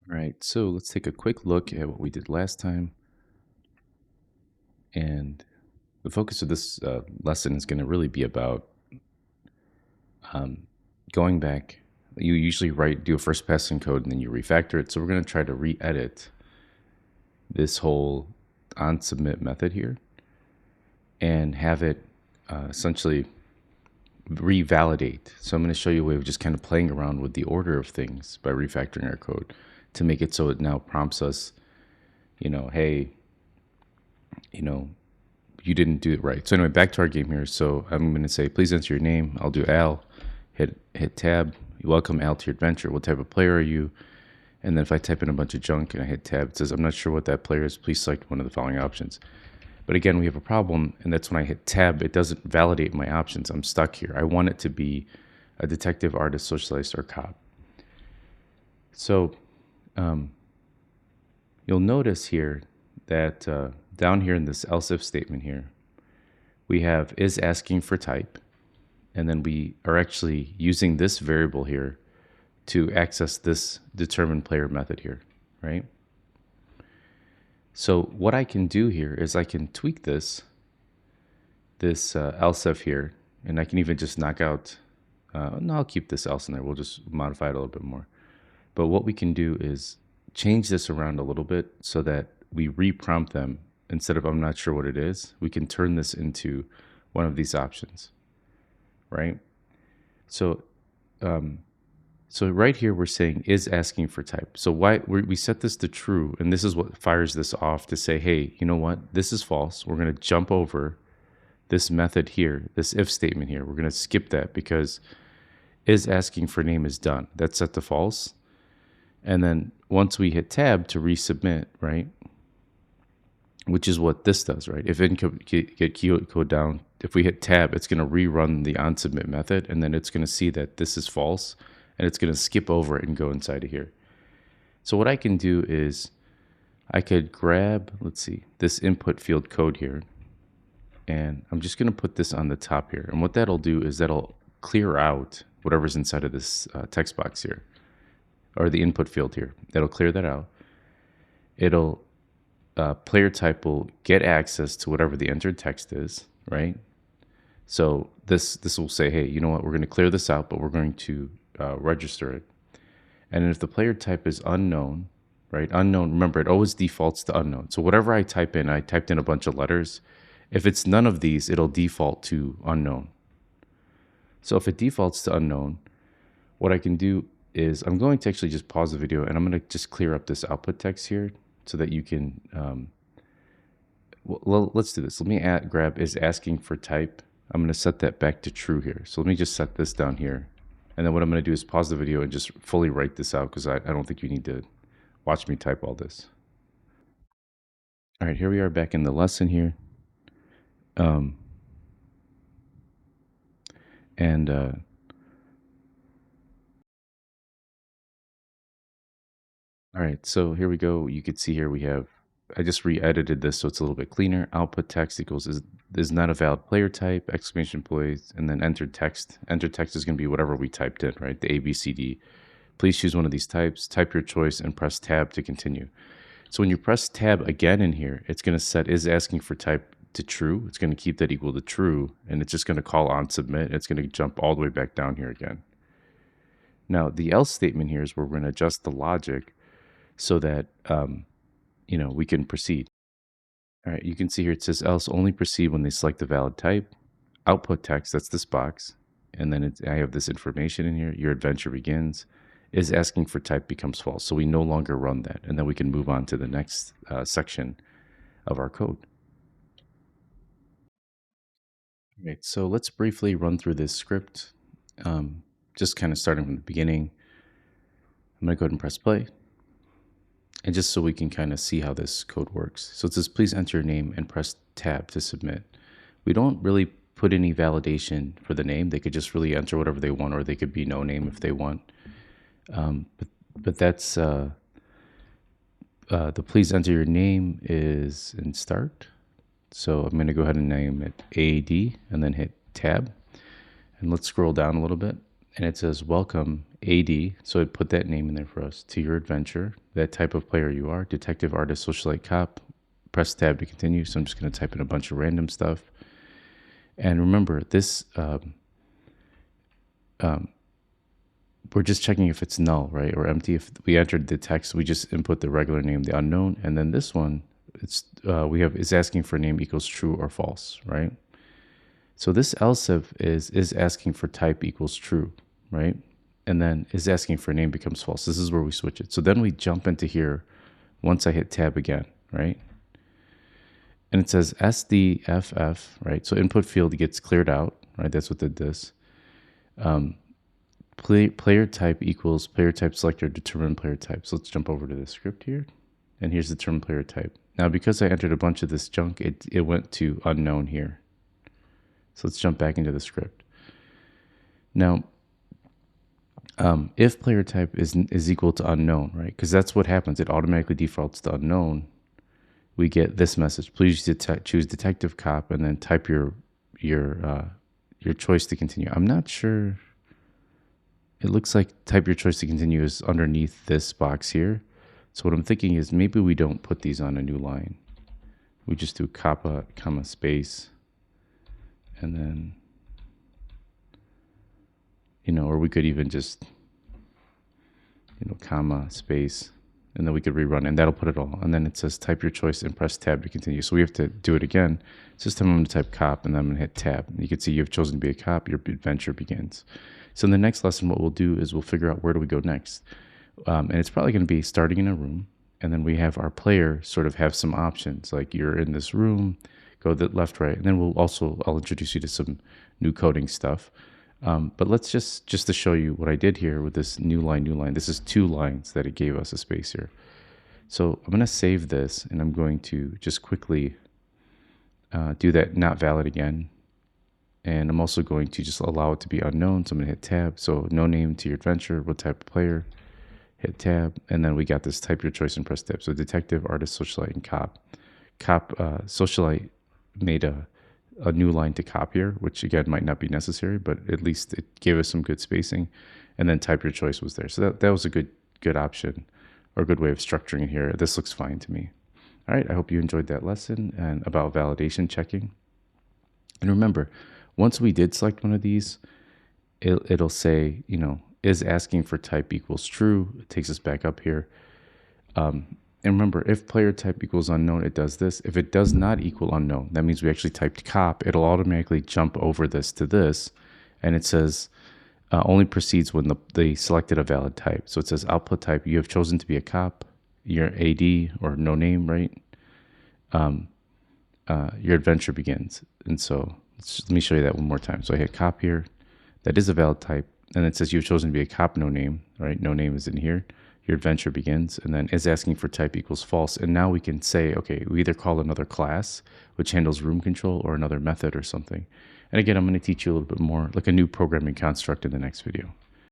All right, so let's take a quick look at what we did last time. And the focus of this lesson is going to really be about um, going back. You usually do a first pass in code and then you refactor it. So we're going to try to re edit this whole on submit method here and have it essentially revalidate. So I'm going to show you a way of just kind of playing around with the order of things by refactoring our code to make it so it now prompts us, hey, you didn't do it right. So anyway, back to our game here. So I'm going to say, please enter your name. I'll do Al. Hit tab. Welcome Al to your adventure. What type of player are you? And then if I type in a bunch of junk and I hit tab, it says, I'm not sure what that player is. Please select one of the following options. But again, we have a problem, and that's when I hit tab, it doesn't validate my options. I'm stuck here. I want it to be a detective, artist, socialist, or cop. So you'll notice here that down here in this else if statement here, we have is asking for type, and then we are actually using this variable here to access this determine player method here, right? So what I can do here is I can tweak this else if here, and I can even just knock out, no, I'll keep this else in there. We'll just modify it a little bit more. But what we can do is change this around a little bit so that we reprompt them. Instead of I'm not sure what it is, we can turn this into one of these options, right? So so right here, we're saying is asking for type. So why we set this to true, and this is what fires this off to say, hey, you know what? This is false. We're going to jump over this method here, this if statement here. We're going to skip that because is asking for name is done. That's set to false. And then once we hit tab to resubmit, right, which is what this does, right? If it can get code down, if we hit tab, it's going to rerun the on submit method, and then it's going to see that this is false, and it's going to skip over it and go inside of here. So what I can do is I could grab, let's see, this input field code here, and I'm just going to put this on the top here. And what that'll do is that'll clear out whatever's inside of this text box here, or the input field here. That'll clear that out. It'll player type will get access to whatever the entered text is, right? So this will say, hey, you know what? We're going to clear this out, but we're going to register it. And if the player type is unknown, right? Unknown, remember, it always defaults to unknown. So whatever I type in, I typed in a bunch of letters. If it's none of these, it'll default to unknown. So if it defaults to unknown, what I can do is I'm going to actually just pause the video and I'm going to just clear up this output text here so that you can, well, let's do this. Let me grab is asking for type. I'm going to set that back to true here. So let me just set this down here. And then what I'm going to do is pause the video and just fully write this out because I don't think you need to watch me type all this. All right, here we are back in the lesson here. All right, so here we go. You can see here we have, I just re-edited this so it's a little bit cleaner. Output text equals is not a valid player type, exclamation point, and then entered text. Entered text is going to be whatever we typed in, right? The A, B, C, D. Please choose one of these types, type your choice, and press tab to continue. So when you press tab again in here, it's going to set is asking for type to true. It's going to keep that equal to true, and it's just going to call on submit. It's going to jump all the way back down here again. Now, the else statement here is where we're going to adjust the logic so that we can proceed. All right, you can see here it says else only proceed when they select the valid type. Output text, that's this box. And then I have this information in here. Your adventure begins. Is asking for type becomes false. So we no longer run that. And then we can move on to the next section of our code. All right, so let's briefly run through this script. Just kind of starting from the beginning. I'm going to go ahead and press play. And just so we can kind of see how this code works. So it says, please enter your name and press tab to submit. We don't really put any validation for the name. They could just really enter whatever they want, or they could be no name if they want. But that's, the please enter your name is in start. So I'm going to go ahead and name it AD and then hit tab. And let's scroll down a little bit. and it says welcome AD. So it put that name in there for us, to your adventure, that type of player you are, detective, artist, socialite, cop. Press tab to continue. So I'm just going to type in a bunch of random stuff. And remember, this we're just checking if it's null, right, or empty. If we entered the text, we just input the regular name, the unknown, and then this one, it's is asking for name equals true or false, right? So this else if is asking for type equals true, right? And then is asking for name becomes false. This is where we switch it. So then we jump into here once I hit tab again, right? And it says SDFF, right? So input field gets cleared out, right? That's what did this. Player type equals player type selector determine player type. So let's jump over to the script here. And here's determine player type. Now, because I entered a bunch of this junk, it went to unknown here. So let's jump back into the script. Now, if player type is equal to unknown, right? Because that's what happens. It automatically defaults to unknown. We get this message: please choose detective, cop, and then type your choice to continue. I'm not sure. It looks like type your choice to continue is underneath this box here. So what I'm thinking is maybe we don't put these on a new line. We just do comma space, and then, or we could even just, comma space, and then we could rerun, and that'll put it all. And then it says type your choice and press tab to continue. So we have to do it again. So this time I'm going to type cop, and then I'm going to hit tab. And you can see you've chosen to be a cop. Your adventure begins. So in the next lesson, what we'll do is we'll figure out where do we go next. And it's probably going to be starting in a room, and then we have our player sort of have some options, like you're in this room, go the left, right, and then I'll introduce you to some new coding stuff. But let's just to show you what I did here with this new line. This is 2 lines that it gave us a space here. So I'm going to save this, and I'm going to just quickly do that not valid again. And I'm also going to just allow it to be unknown. So I'm going to hit tab. So no name to your adventure, what type of player, hit tab. And then we got this type your choice and press tab. So detective, artist, socialite, and cop. Socialite made a new line to cop here, which again might not be necessary, but at least it gave us some good spacing. And then type your choice was there. So that was a good option, or a good way of structuring it here. This looks fine to me. All right, I hope you enjoyed that lesson and about validation checking. And remember, once we did select one of these, it'll say, is asking for type equals true. It takes us back up here. And remember, if player type equals unknown, it does this. If it does not equal unknown, that means we actually typed cop. It'll automatically jump over this to this. And it says only proceeds when they selected a valid type. So it says output type, you have chosen to be a cop, your AD or no name, right? Your adventure begins. And so let me show you that one more time. So I hit cop here. That is a valid type. And it says you've chosen to be a cop, no name, right? No name is in here. Your adventure begins. And then is asking for type equals false. And now we can say, okay, we either call another class, which handles room control, or another method or something. And again, I'm going to teach you a little bit more, like a new programming construct in the next video.